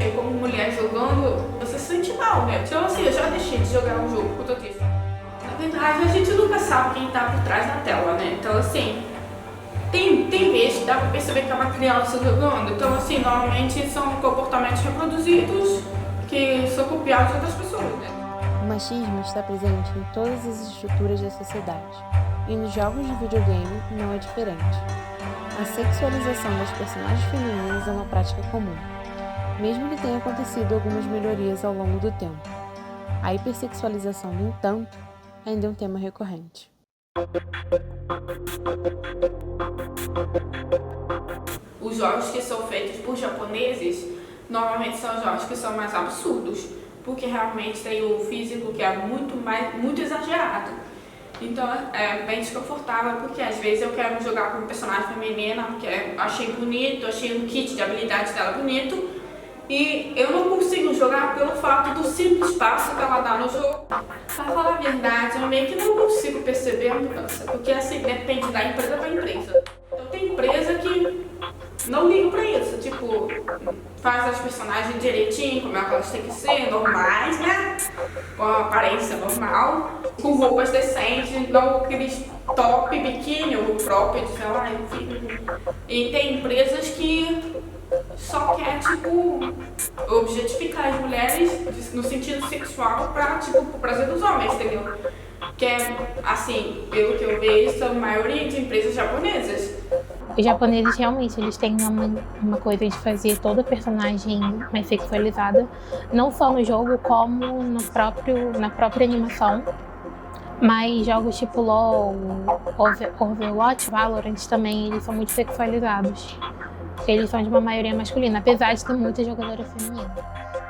Eu, como mulher jogando, você se sente mal, né? Então, assim, eu já deixei de jogar um jogo por conta disso. Na verdade, a gente nunca sabe quem tá por trás da tela, né? Então, assim, tem vezes que dá pra perceber que é uma criança jogando. Então, assim, normalmente são comportamentos reproduzidos que são copiados de outras pessoas, né? O machismo está presente em todas as estruturas da sociedade, e nos jogos de videogame não é diferente. A sexualização das personagens femininas é uma prática comum, mesmo que tenha acontecido algumas melhorias ao longo do tempo. A hipersexualização, no entanto, ainda é um tema recorrente. Os jogos que são feitos por japoneses, normalmente são jogos que são mais absurdos, porque realmente tem o físico que é muito exagerado. Então é bem desconfortável, porque às vezes eu quero jogar com um personagem feminina, que achei bonito, achei um kit de habilidades dela bonito, e eu não consigo jogar pelo fato do simples passo que ela dá no jogo. Pra falar a verdade, eu meio que não consigo perceber a mudança, porque assim, depende da empresa para empresa. Então tem empresa que não liga pra isso, tipo, faz as personagens direitinho, como elas têm que ser, normais, né? Com a aparência normal, com roupas decentes, não aqueles top, biquíni ou cropped, sei lá, enfim. E tem empresas que só quer, tipo, objetificar as mulheres no sentido sexual pra, tipo, pro prazer dos homens, entendeu? Que é, assim, pelo que eu vejo, a maioria de empresas japonesas. Os japoneses realmente eles têm uma coisa de fazer toda personagem mais sexualizada, não só no jogo como na própria animação, mas jogos tipo LoL, Overwatch, Valorant também eles são muito sexualizados. Eles são de uma maioria masculina, apesar de ter muita jogadora feminina.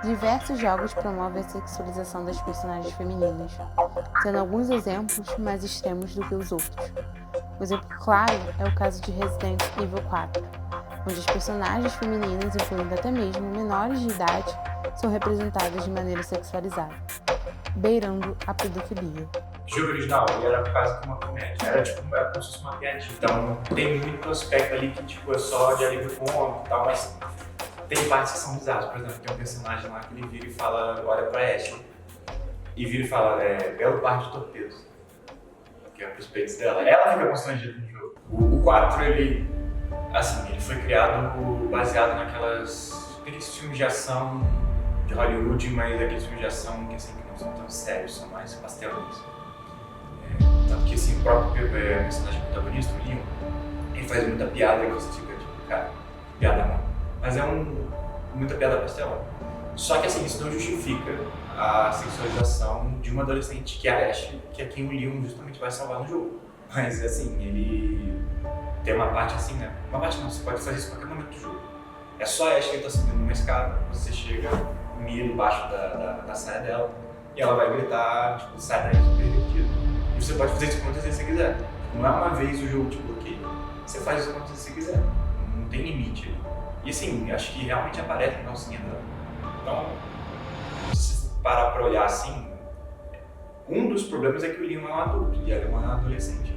Diversos jogos promovem a sexualização das personagens femininas, sendo alguns exemplos mais extremos do que os outros. Um exemplo claro é o caso de Resident Evil 4, onde as personagens femininas, incluindo até mesmo menores de idade, são representadas de maneira sexualizada, beirando a pedofilia. O jogo original ele era quase que uma comédia, era como se fosse uma piadinha. Então tem muito aspecto ali que tipo, é só de alívio cômico e tal, mas tem partes que são bizarras. Por exemplo, tem um personagem lá que ele vira e fala, olha pra Ashley, e vira e fala, belo par de torpedos. Que é pros peitos dela. Ela fica constrangida no jogo. O 4, ele foi criado baseado aqueles filmes de ação de Hollywood, mas aqueles filmes de ação que, assim, que não são tão sérios, são mais pastelões. Tanto que assim, o próprio personagem protagonista, o Leon, ele faz muita piada que você fica tipo, cara, piada não. Mas é muita piada pastelão. Só que assim, isso não justifica a sexualização de uma adolescente que é a Ashley, que é quem o Leon justamente vai salvar no jogo. Mas assim, ele tem uma parte assim, né? Uma parte não, você pode fazer isso em qualquer momento do jogo. É só a Ashley que tá subindo numa escada, você chega, mira embaixo da saia dela e ela vai gritar, tipo, sai daí, pervertido. E você pode fazer isso quantas vezes você quiser. Não é uma vez o jogo te bloqueia. Você faz isso quantas vezes você quiser. Não tem limite. E assim, acho que realmente aparece na calcinha dela. Então, se você parar pra olhar assim, um dos problemas é que o Leon é um adulto e ela é uma adolescente.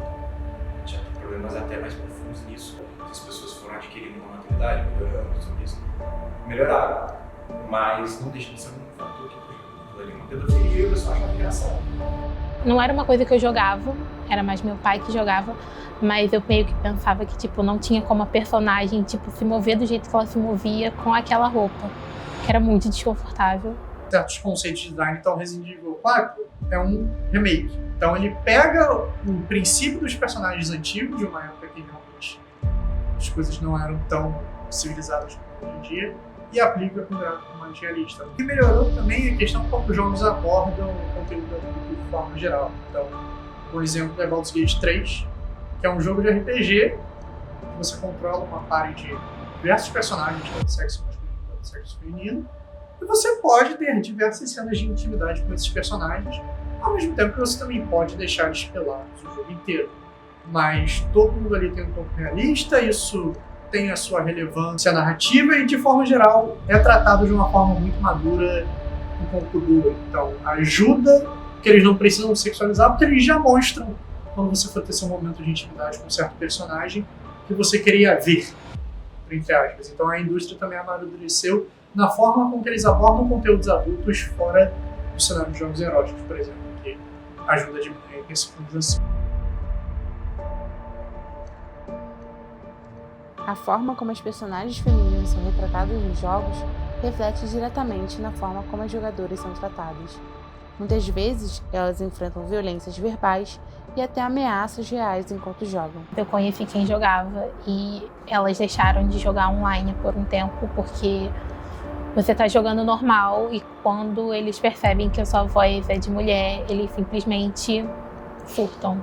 Já tem problemas até mais profundos nisso. As pessoas foram adquirindo uma maturidade, melhorando sobre isso. Melhoraram. Mas não deixa de ser um fator que aquilo ali é uma pedofilia e o pessoal acha engraçado. Não era uma coisa que eu jogava, era mais meu pai que jogava, mas eu meio que pensava que tipo, não tinha como a personagem tipo, se mover do jeito que ela se movia com aquela roupa, que era muito desconfortável. Certos conceitos de design, então Resident Evil 4 é um remake. Então ele pega o princípio dos personagens antigos, de uma época que realmente as coisas não eram tão civilizadas como hoje em dia, e aplica com gráfico mais realista. O que melhorou também é a questão como os jogos abordam o conteúdo adulto de forma geral. Então, por exemplo, é Baldur's Gate 3, que é um jogo de RPG, que você controla uma party de diversos personagens, tanto sexo masculino quanto sexo feminino, e você pode ter diversas cenas de intimidade com esses personagens, ao mesmo tempo que você também pode deixar eles pelados o jogo inteiro. Mas todo mundo ali tem um corpo realista, isso tem a sua relevância narrativa e, de forma geral, é tratado de uma forma muito madura, um pouco dura. Então, ajuda que eles não precisam sexualizar, porque eles já mostram, quando você for ter seu momento de intimidade com um certo personagem, que você queria ver. entre aspas. Então a indústria também amadureceu na forma com que eles abordam conteúdos adultos fora do cenário de jogos eróticos, por exemplo, que ajuda a diminuir a hipersexualização. A forma como as personagens femininas são retratadas nos jogos reflete diretamente na forma como as jogadoras são tratadas. Muitas vezes, elas enfrentam violências verbais e até ameaças reais enquanto jogam. Eu conheci quem jogava e elas deixaram de jogar online por um tempo porque você tá jogando normal e quando eles percebem que a sua voz é de mulher, eles simplesmente furtam.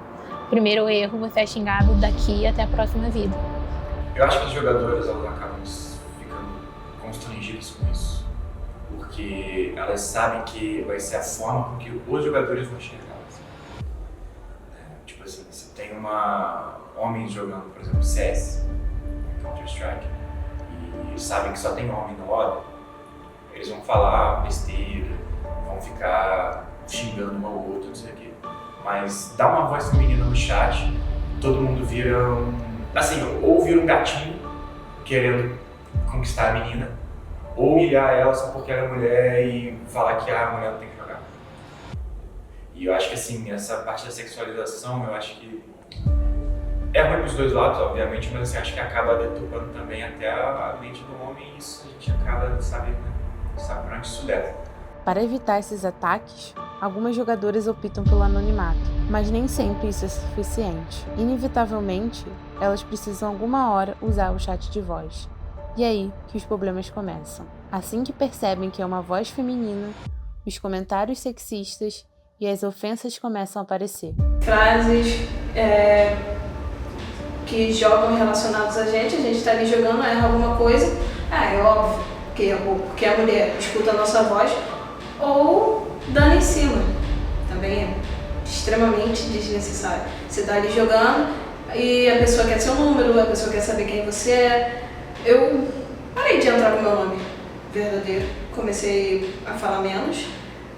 Primeiro erro, você é xingado daqui até a próxima vida. Eu acho que os jogadores elas acabam ficando constrangidos com isso, porque elas sabem que vai ser a forma com que os jogadores vão enxergá-las. Tipo assim, se tem homens jogando, por exemplo, CS, Counter-Strike, e eles sabem que só tem homem no lobby, eles vão falar besteira, vão ficar xingando um ao outro, não sei o quê. Mas dá uma voz feminina no chat, todo mundo vira ou vira um gatinho querendo conquistar a menina, ou humilhar ela só porque ela é mulher e falar que a mulher não tem que jogar. E eu acho que assim, essa parte da sexualização, eu acho que é ruim pros dois lados, obviamente, mas assim, acho que acaba deturpando também até a mente do homem e isso a gente acaba sabendo, sabe pra onde isso leva. Para evitar esses ataques, algumas jogadoras optam pelo anonimato, mas nem sempre isso é suficiente. Inevitavelmente, elas precisam alguma hora usar o chat de voz. E é aí que os problemas começam. Assim que percebem que é uma voz feminina, os comentários sexistas e as ofensas começam a aparecer. Frases que jogam relacionados a gente tá ali jogando, erra alguma coisa, é óbvio que a mulher escuta a nossa voz, ou dando em cima, também é extremamente desnecessário. Você tá ali jogando e a pessoa quer seu número, a pessoa quer saber quem você é. Eu parei de entrar com o meu nome verdadeiro, comecei a falar menos,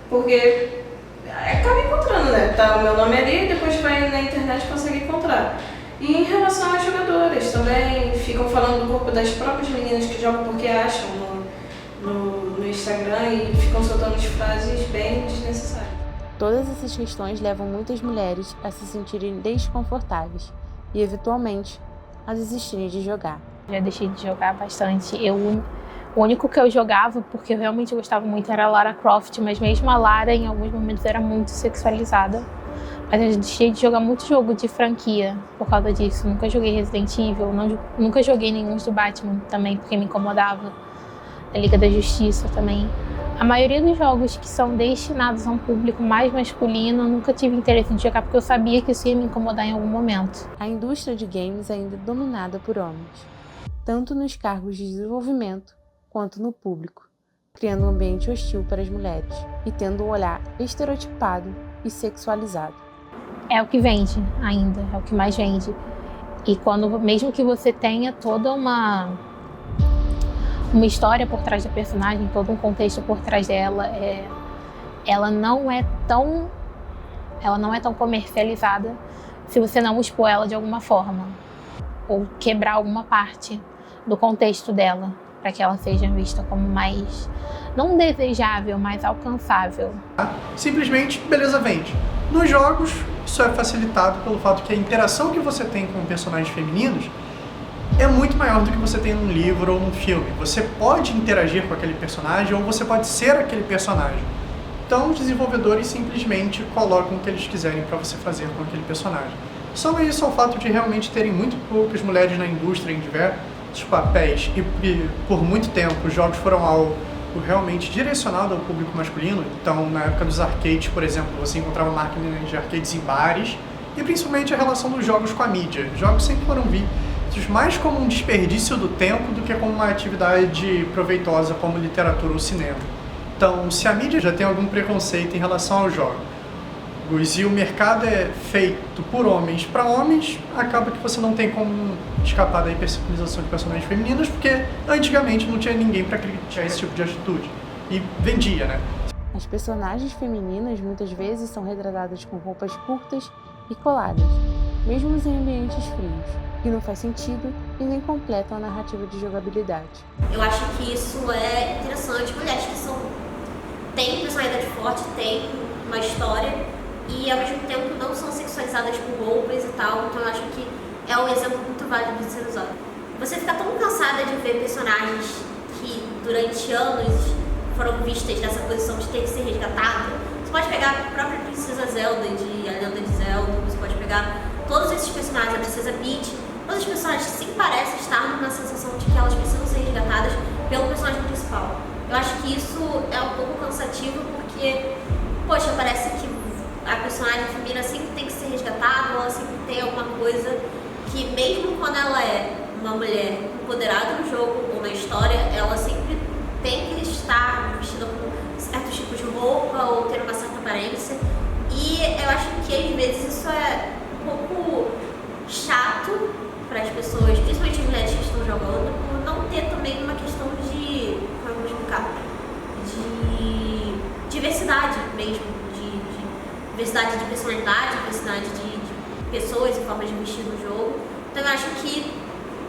porque acaba encontrando, né? Tá o meu nome ali e depois vai na internet e consegue encontrar. E em relação às jogadoras, também ficam falando do corpo das próprias meninas que jogam porque acham no Instagram e ficam soltando as frases bem desnecessárias. Todas essas questões levam muitas mulheres a se sentirem desconfortáveis e, eventualmente, a desistirem de jogar. Já deixei de jogar bastante. O único que eu jogava, porque eu realmente gostava muito, era a Lara Croft, mas mesmo a Lara, em alguns momentos, era muito sexualizada. Mas eu deixei de jogar muito jogo de franquia por causa disso. Nunca joguei Resident Evil, nunca joguei nenhum do Batman também, porque me incomodava. A Liga da Justiça também. A maioria dos jogos que são destinados a um público mais masculino, eu nunca tive interesse em jogar, porque eu sabia que isso ia me incomodar em algum momento. A indústria de games ainda é dominada por homens, tanto nos cargos de desenvolvimento quanto no público, criando um ambiente hostil para as mulheres e tendo um olhar estereotipado e sexualizado. É o que vende ainda, é o que mais vende. E mesmo que você tenha toda uma história por trás da personagem, todo um contexto por trás dela, ela não é tão comercializada se você não expor ela de alguma forma ou quebrar alguma parte do contexto dela para que ela seja vista como mais, não desejável, mas alcançável. Simplesmente, beleza, vende. Nos jogos, isso é facilitado pelo fato que a interação que você tem com personagens femininos é muito maior do que você tem num livro ou num filme. Você pode interagir com aquele personagem ou você pode ser aquele personagem. Então, os desenvolvedores simplesmente colocam o que eles quiserem para você fazer com aquele personagem. Só isso ao fato de realmente terem muito poucas mulheres na indústria em diversos papéis e por muito tempo os jogos foram algo realmente direcionado ao público masculino. Então, na época dos arcades, por exemplo, você encontrava máquinas de arcades em bares e principalmente a relação dos jogos com a mídia. Os jogos sempre foram vistos mais como um desperdício do tempo do que como uma atividade proveitosa como literatura ou cinema. Então, se a mídia já tem algum preconceito em relação aos jogos e o mercado é feito por homens para homens, acaba que você não tem como escapar da hipersexualização de personagens femininas, porque antigamente não tinha ninguém para criticar esse tipo de atitude. E vendia, né? As personagens femininas muitas vezes são retratadas com roupas curtas e coladas, mesmo em ambientes frios. que não faz sentido e nem completam a narrativa de jogabilidade. Eu acho que isso é interessante. Mulheres que têm personalidade forte, têm uma história e ao mesmo tempo não são sexualizadas por roupas e tal. Então eu acho que é um exemplo muito válido de ser usado. Você fica tão cansada de ver personagens que durante anos foram vistas nessa posição de ter que ser resgatada. Você pode pegar a própria Princesa Zelda de A Lenda de Zelda, você pode pegar todos esses personagens, a Princesa Peach, todos os personagens que sim parecem estar numa sensação de que elas precisam ser resgatadas pelo personagem principal. Eu acho que isso é um pouco cansativo porque, poxa, parece que a personagem feminina sempre tem que ser resgatada, ela sempre tem alguma coisa que mesmo quando ela é uma mulher empoderada no jogo ou na história, ela sempre tem que estar vestida com certos tipos de roupa ou ter uma certa aparência. E eu acho que às vezes isso é um pouco chato para as pessoas, principalmente as mulheres que estão jogando, por não ter também uma questão de, como eu vou explicar, de diversidade mesmo, de diversidade de personalidade, diversidade de pessoas e formas de vestir no jogo. Então eu acho que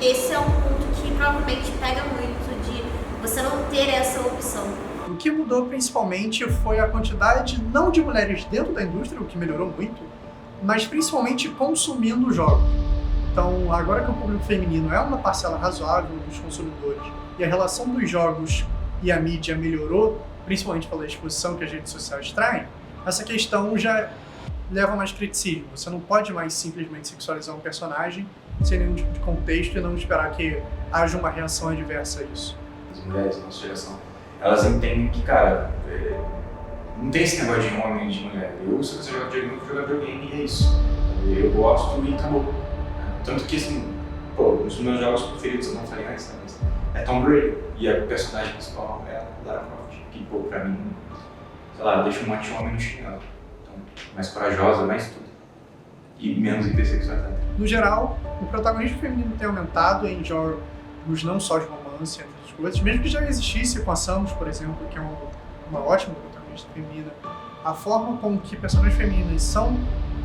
esse é um ponto que provavelmente pega muito de você não ter essa opção. O que mudou principalmente foi a quantidade, não de mulheres dentro da indústria, o que melhorou muito, mas principalmente consumindo jogos. Então, agora que o público feminino é uma parcela razoável dos consumidores e a relação dos jogos e a mídia melhorou, principalmente pela exposição que as redes sociais traem, essa questão já leva mais criticismo. Você não pode mais simplesmente sexualizar um personagem sem nenhum tipo de contexto e não esperar que haja uma reação adversa a isso. As mulheres da nossa geração, elas entendem que, cara, não tem esse negócio de homem e de mulher. Se você jogar videogame, eu vou jogar videogame e é isso. Eu gosto e acabou. Tanto que, assim, um dos meus jogos preferidos, eu não falei antes, né, mas é Tomb Raider. E a personagem principal é a Lara Croft, que, pra mim, sei lá, deixa um monte de homem no chinelo. Então, mais corajosa, mais tudo. E menos hipersexualizada. No geral, o protagonismo feminino tem aumentado em jogos não só de romance, entre outras coisas, mesmo que já existisse com a Samus, por exemplo, que é uma ótima protagonista feminina. A forma com que personagens femininas são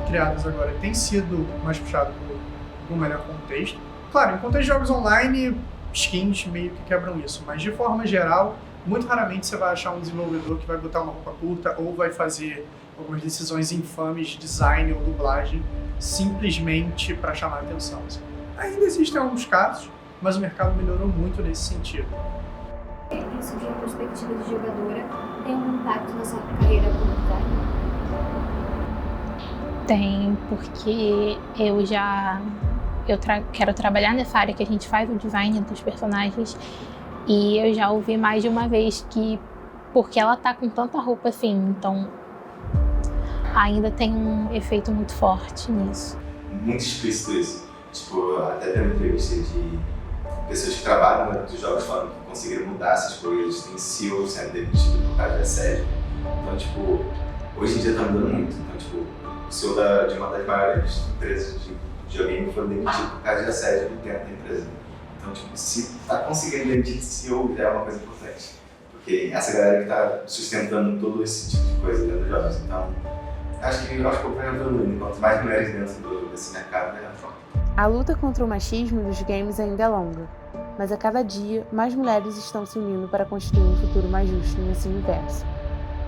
criadas agora tem sido mais puxado por um melhor contexto. Claro, em contexto de jogos online, skins meio que quebram isso, mas de forma geral, muito raramente você vai achar um desenvolvedor que vai botar uma roupa curta ou vai fazer algumas decisões infames de design ou dublagem simplesmente para chamar a atenção. Ainda existem alguns casos, mas o mercado melhorou muito nesse sentido. Isso de perspectiva de jogadora tem um impacto na sua carreira como designer? Tem, porque quero trabalhar nessa área que a gente faz o design dos personagens e eu já ouvi mais de uma vez que porque ela tá com tanta roupa assim, então ainda tem um efeito muito forte nisso. Muito explícito isso. Tipo, até tem uma entrevista de pessoas que trabalham nos jogos falando que conseguiram mudar essas coisas. Tem CEO sendo demitido por causa de assédio. Então, tipo, hoje em dia tá mudando muito. Então, tipo, o CEO de uma das maiores empresas de videogame foi demitido por causa de assédio dentro da empresa. Então, tipo, se tá conseguindo demitir CEO já é uma coisa importante. Porque essa galera que tá sustentando todo esse tipo de coisa dentro dos jogos. Então, acho que o problema é todo mundo. Quanto mais mulheres dentro desse mercado, melhor forma. A luta contra o machismo nos games ainda é longa, mas a cada dia mais mulheres estão se unindo para construir um futuro mais justo nesse universo.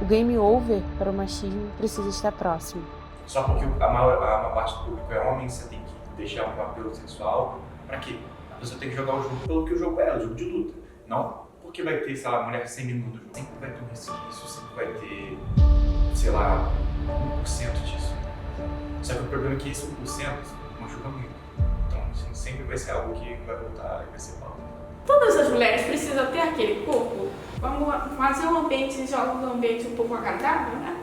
O game over para o machismo precisa estar próximo. Só porque a maior parte do público é homem, você tem que deixar um apelo sexual. Pra quê? A pessoa tem que jogar o jogo pelo que o jogo é, o jogo de luta. Não porque vai ter, sei lá, mulher feminina no jogo. Sempre vai ter um resquício, sempre vai ter, sei lá, 1% disso. Só que o problema é que esse 1% machuca muito. Então, assim, sempre vai ser algo que vai voltar e vai ser mal. Todas as mulheres precisam ter aquele corpo. Vamos fazer um ambiente, jogar um ambiente um pouco agradável, né?